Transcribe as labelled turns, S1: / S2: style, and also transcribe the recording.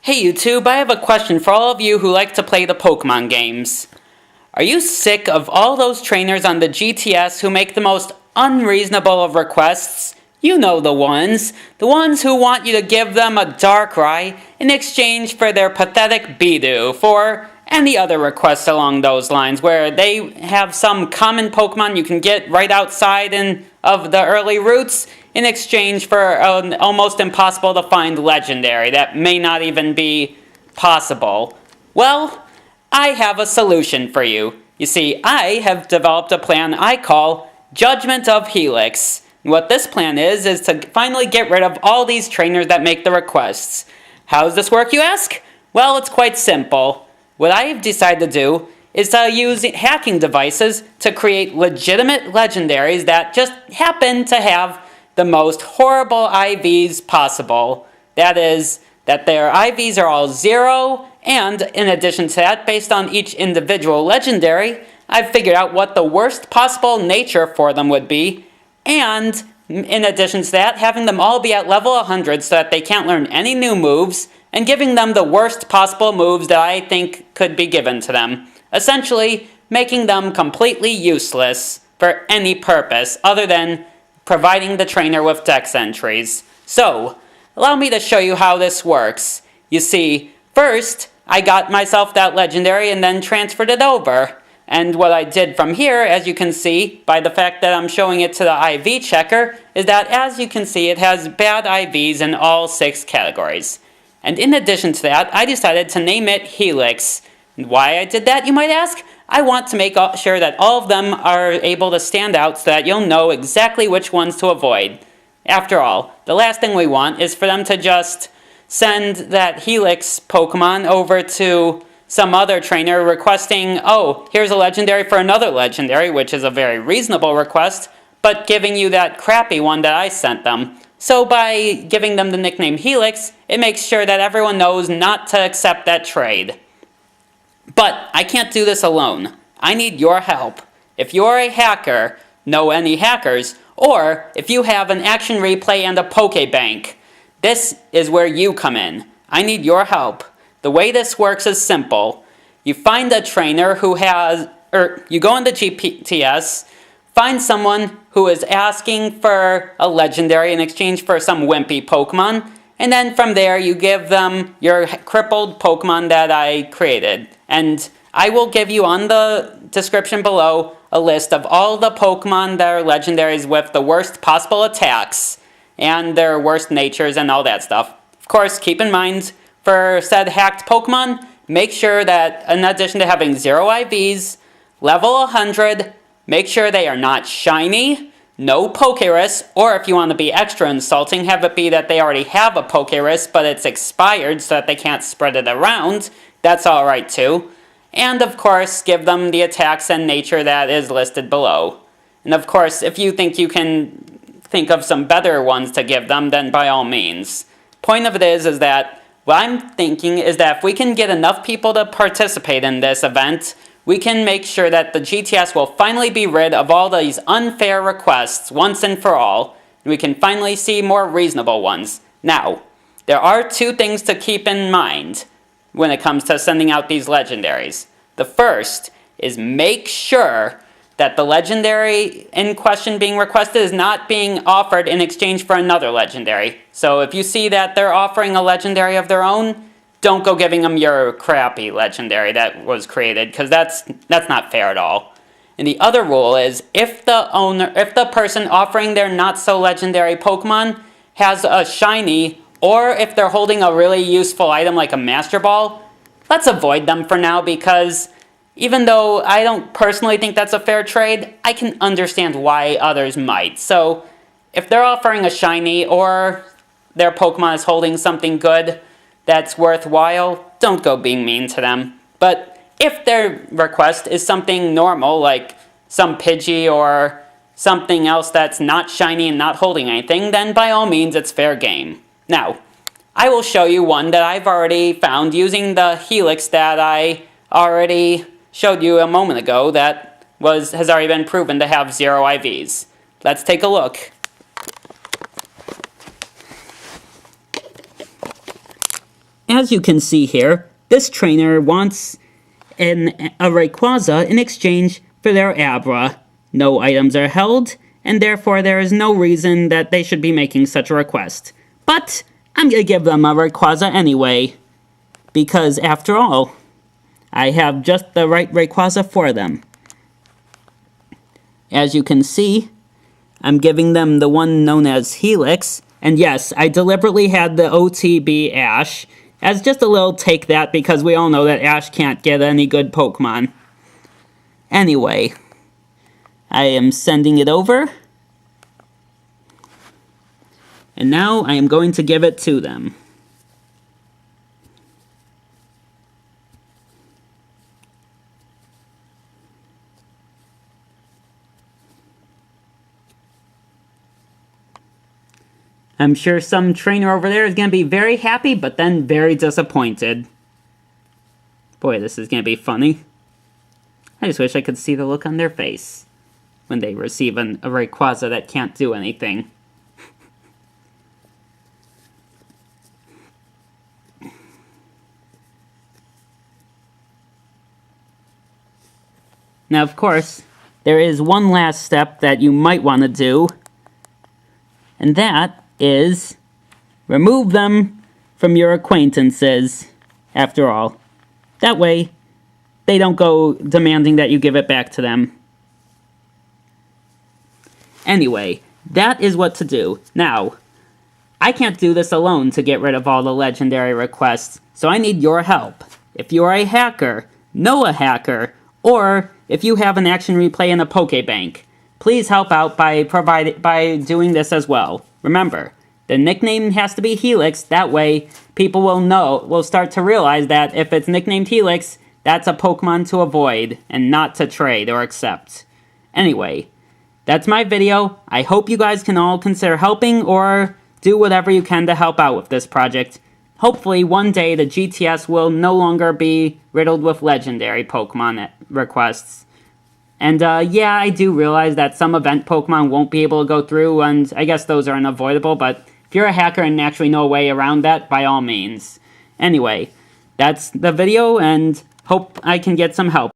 S1: Hey YouTube, I have a question for all of you who like to play the Pokemon games. Are you sick of all those trainers on the GTS who make the most unreasonable of requests? You know the ones who want you to give them a Darkrai in exchange for their pathetic Bidoof, or any other request along those lines where they have some common Pokemon you can get right outside of the early routes in exchange for an almost impossible to find legendary that may not even be possible. Well, I have a solution for you. You see, I have developed a plan I call Judgement of Helix. What this plan is to finally get rid of all these trainers that make the requests. How does this work, you ask? Well, it's quite simple. What I have decided to do is to use hacking devices to create legitimate legendaries that just happen to have the most horrible IVs possible. That is, that their IVs are all 0, and in addition to that, based on each individual legendary, I've figured out what the worst possible nature for them would be, and in addition to that, having them all be at level 100 so that they can't learn any new moves, and giving them the worst possible moves that I think could be given to them. Essentially, making them completely useless for any purpose other than providing the trainer with dex entries. So, allow me to show you how this works. You see, first, I got myself that legendary and then transferred it over. And what I did from here, as you can see, by the fact that I'm showing it to the IV checker, is that as you can see, it has bad IVs in all 6 categories. And in addition to that, I decided to name it Helix. And why I did that, you might ask? I want to make sure that all of them are able to stand out so that you'll know exactly which ones to avoid. After all, the last thing we want is for them to just send that Helix Pokemon over to some other trainer requesting, oh, here's a legendary for another legendary, which is a very reasonable request, but giving you that crappy one that I sent them. So by giving them the nickname Helix, it makes sure that everyone knows not to accept that trade. But I can't do this alone. I need your help. If you're a hacker, know any hackers, or if you have an action replay and a Pokebank, this is where you come in. I need your help. The way this works is simple. You find a trainer who has, you go into GTS, find someone who is asking for a legendary in exchange for some wimpy Pokemon, and then from there you give them your crippled Pokemon that I created. And I will give you on the description below a list of all the Pokemon that are legendaries with the worst possible attacks and their worst natures and all that stuff. Of course, keep in mind, for said hacked Pokemon, make sure that in addition to having 0 IVs, level 100, make sure they are not shiny, no Pokerus, or if you want to be extra insulting, have it be that they already have a Pokerus, but it's expired so that they can't spread it around. That's alright too. And of course, give them the attacks and nature that is listed below. And of course, if you think you can think of some better ones to give them, then by all means. Point of it is that what I'm thinking is that if we can get enough people to participate in this event, we can make sure that the GTS will finally be rid of all these unfair requests once and for all, and we can finally see more reasonable ones. Now, there are 2 things to keep in mind when it comes to sending out these legendaries. The first is make sure that the legendary in question being requested is not being offered in exchange for another legendary. So if you see that they're offering a legendary of their own, don't go giving them your crappy legendary that was created, because that's not fair at all. And the other rule is if the person offering their not so legendary Pokemon has a shiny, or if they're holding a really useful item like a Master Ball, let's avoid them for now, because even though I don't personally think that's a fair trade, I can understand why others might. So if they're offering a shiny, or their Pokemon is holding something good that's worthwhile, don't go being mean to them. But if their request is something normal, like some Pidgey or something else that's not shiny and not holding anything, then by all means it's fair game. Now, I will show you one that I've already found using the Helix that I already showed you a moment ago that has already been proven to have 0 IVs. Let's take a look. as you can see here, this trainer wants a Rayquaza in exchange for their Abra. No items are held, and therefore there is no reason that they should be making such a request. But I'm gonna give them a Rayquaza anyway, because after all, I have just the right Rayquaza for them. As you can see, I'm giving them the one known as Helix, and yes, I deliberately had the OTB Ash, as just a little take that because we all know that Ash can't get any good Pokemon. Anyway, I am sending it over, and now I am going to give it to them. I'm sure some trainer over there is going to be very happy, but then very disappointed. Boy, this is going to be funny. I just wish I could see the look on their face when they receive a Rayquaza that can't do anything. Now, of course, there is one last step that you might want to do, and that is remove them from your acquaintances, after all. That way, they don't go demanding that you give it back to them. Anyway, that is what to do. Now, I can't do this alone to get rid of all the legendary requests, so I need your help. If you are a hacker, know a hacker, or if you have an action replay in a Pokebank, please help out by doing this as well. Remember, the nickname has to be Helix, that way people will start to realize that if it's nicknamed Helix, that's a Pokemon to avoid and not to trade or accept. Anyway, that's my video. I hope you guys can all consider helping or do whatever you can to help out with this project. Hopefully one day the GTS will no longer be riddled with legendary Pokemon requests. And yeah, I do realize that some event Pokemon won't be able to go through, and I guess those are unavoidable, but if you're a hacker and actually know a way around that, by all means. Anyway, that's the video, and hope I can get some help.